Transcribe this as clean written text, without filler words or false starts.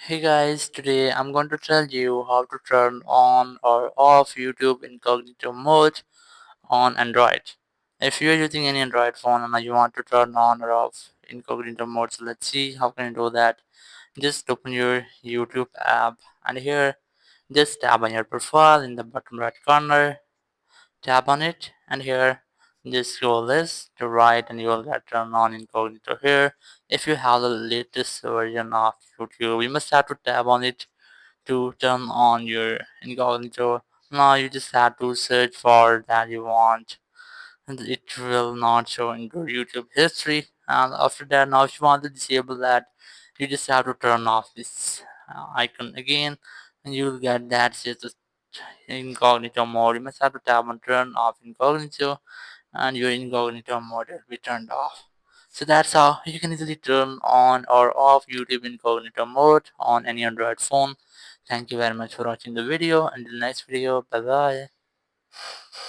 Hey guys, today I'm going to tell you how to turn on or off YouTube Incognito Mode on Android. If you're using any Android phone and you want to turn on or off Incognito Mode, so let's see how can you do that. Just open your YouTube app and here just tap on your profile in the bottom right corner, tap on it and here just scroll this to right and you will get turn on incognito here. If you have the latest version of YouTube, you must have to tap on it to turn on your incognito. Now you just have to search for that you want and it will not show in your YouTube history. And after that, now if you want to disable that, you just have to turn off this icon again and you will get that says incognito mode. You must have to tap on turn off incognito and your incognito mode will be turned off. So that's how you can easily turn on or off YouTube incognito mode on any Android phone. Thank you very much for watching the video. Until next video, bye bye.